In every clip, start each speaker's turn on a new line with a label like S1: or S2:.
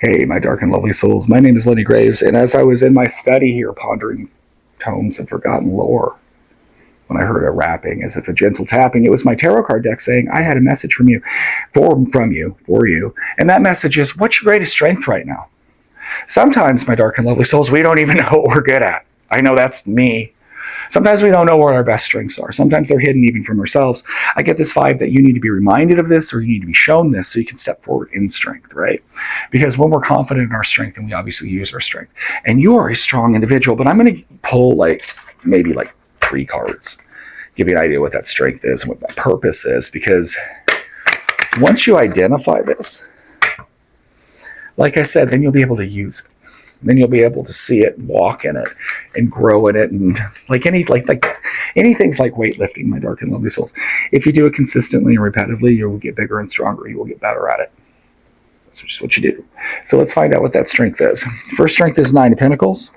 S1: Hey, my dark and lovely souls. My name is Lenny Graves, and as I was in my study here pondering tomes of forgotten lore, when I heard a rapping as if a gentle tapping, it was my tarot card deck saying, I had a message from you, for you. And that message is, what's your greatest strength right now? Sometimes, my dark and lovely souls, we don't even know what we're good at. I know that's me. Sometimes we don't know what our best strengths are. Sometimes they're hidden even from ourselves. I get this vibe that you need to be reminded of this, or you need to be shown this so you can step forward in strength, right? Because when we're confident in our strength, then we obviously use our strength. And you are a strong individual, but I'm going to pull maybe 3 cards, give you an idea what that strength is and what that purpose is. Because once you identify this, like I said, then you'll be able to use it. Then you'll be able to see it, walk in it, and grow in it, and anything's like weightlifting, my dark and lovely souls. If you do it consistently and repetitively, you will get bigger and stronger. You will get better at it. That's just what you do. So let's find out what that strength is. First strength is 9 of Pentacles,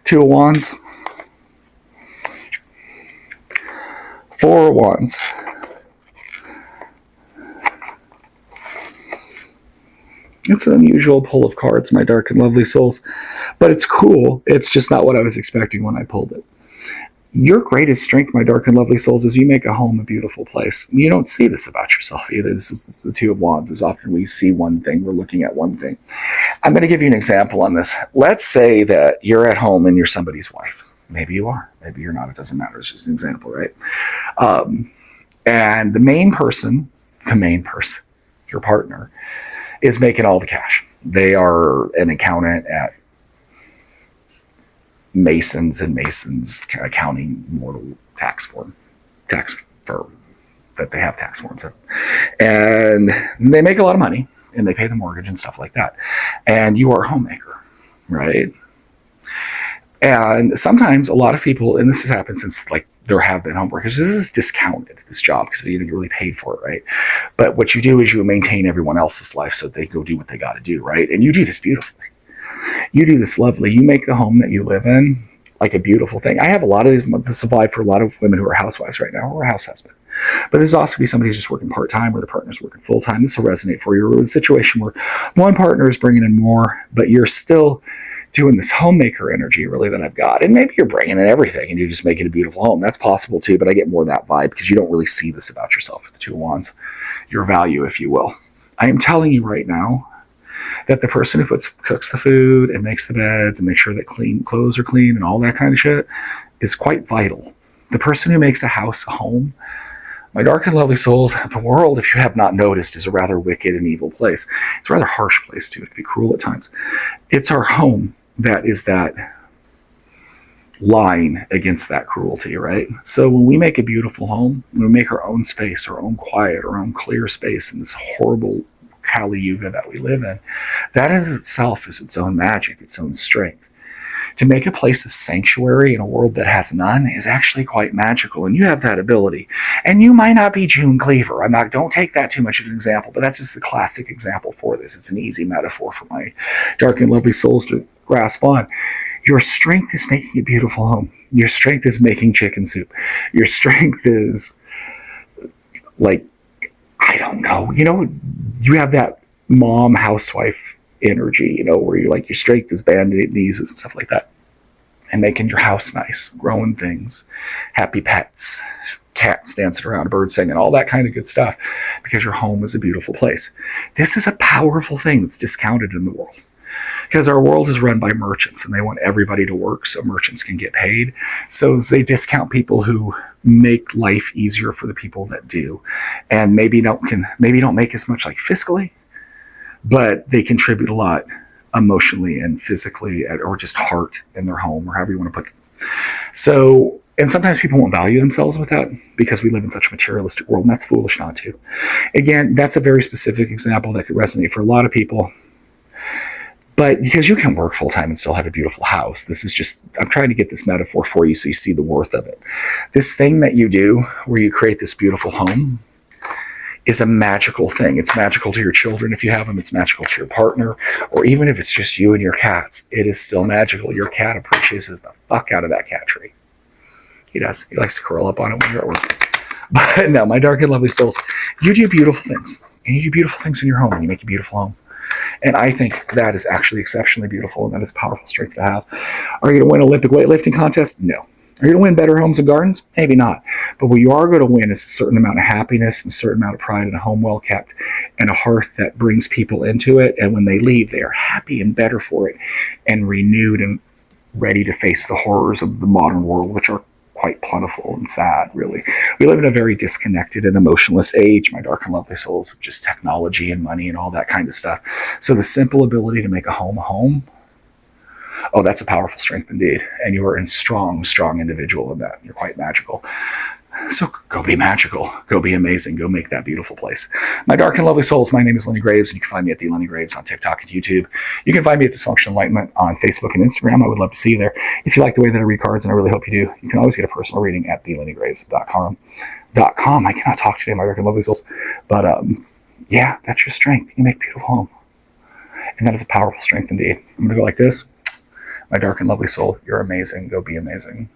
S1: 2 of Wands, 4 of Wands, It's an unusual pull of cards, my dark and lovely souls, but it's cool. It's just not what I was expecting when I pulled it. Your greatest strength, my dark and lovely souls, is you make a home a beautiful place. You don't see this about yourself either. This is the 2 of Wands. As often we see one thing, we're looking at one thing. I'm going to give you an example on this. Let's say that you're at home and you're somebody's wife. Maybe you are. Maybe you're not. It doesn't matter. It's just an example, right? And the main person, your partner, is making all the cash. They are an accountant at Masons and Masons accounting mortal tax firm that they have tax forms in. And they make a lot of money and they pay the mortgage and stuff like that. And you are a homemaker, right? And sometimes a lot of people, and this has happened since there have been homeworkers, this is discounted, this job, because you get really paid for it, right? But what you do is you maintain everyone else's life so they go do what they got to do, right? And you do this beautifully. You do this lovely. You make the home that you live in like a beautiful thing. I have a lot of these, this survive for a lot of women who are housewives right now, or house husbands. But this also be somebody who's just working part-time or the partner's working full-time. This will resonate for you. Or a situation where one partner is bringing in more, but you're still doing this homemaker energy really that I've got. And maybe you're bringing in everything and you're just making a beautiful home. That's possible too, but I get more of that vibe because you don't really see this about yourself with the 2 of Wands, your value, if you will. I am telling you right now that the person who cooks the food and makes the beds and makes sure that clothes are clean and all that kind of shit is quite vital. The person who makes a house a home, my dark and lovely souls, the world, if you have not noticed, is a rather wicked and evil place. It's a rather harsh place too. It can be cruel at times. It's our home that is that line against that cruelty, right? So when we make a beautiful home, when we make our own space, our own quiet, our own clear space in this horrible Kali Yuga that we live in, that in itself is its own magic, its own strength. To make a place of sanctuary in a world that has none is actually quite magical, and you have that ability. And you might not be June Cleaver. Don't take that too much of an example, but that's just the classic example for this. It's an easy metaphor for my dark and lovely souls to grasp on. Your strength is making a beautiful home. Your strength is making chicken soup. Your strength is I don't know, you have that mom housewife energy, where you're your strength is band-aid knees and stuff like that. And making your house nice, growing things, happy pets, cats dancing around, birds singing, all that kind of good stuff, because your home is a beautiful place. This is a powerful thing that's discounted in the world. Because our world is run by merchants and they want everybody to work so merchants can get paid. So they discount people who make life easier for the people that do. And maybe don't make as much fiscally, but they contribute a lot emotionally and physically, or just heart in their home, or however you want to put it. So, and sometimes people won't value themselves with that because we live in such a materialistic world, and that's foolish not to. Again, that's a very specific example that could resonate for a lot of people. But because you can work full-time and still have a beautiful house, this is just, I'm trying to get this metaphor for you so you see the worth of it. This thing that you do where you create this beautiful home is a magical thing. It's magical to your children if you have them. It's magical to your partner. Or even if it's just you and your cats, it is still magical. Your cat appreciates the fuck out of that cat tree. He does. He likes to curl up on it when you're at work. But no, my dark and lovely souls, you do beautiful things. And you do beautiful things in your home and you make a beautiful home. And I think that is actually exceptionally beautiful, and that is a powerful strength to have. Are you going to win an Olympic weightlifting contest? No. Are you going to win better homes and gardens? Maybe not. But what you are going to win is a certain amount of happiness and a certain amount of pride in a home well kept and a hearth that brings people into it. And when they leave, they are happy and better for it and renewed and ready to face the horrors of the modern world, which are quite plentiful and sad, really. We live in a very disconnected and emotionless age, my dark and lovely souls, of just technology and money and all that kind of stuff. So the simple ability to make a home, oh, that's a powerful strength indeed. And you are a strong, strong individual in that. You're quite magical. So go be magical. Go be amazing. Go make that beautiful place. My dark and lovely souls, my name is Lenny Graves, and you can find me at The Lenny Graves on TikTok and YouTube. You can find me at Dysfunctional Enlightenment on Facebook and Instagram. I would love to see you there. If you like the way that I read cards, and I really hope you do, you can always get a personal reading at thelennygraves.com. I cannot talk today, my dark and lovely souls. But yeah, that's your strength. You make a beautiful home. And that is a powerful strength indeed. I'm going to go like this. My dark and lovely soul, you're amazing. Go be amazing.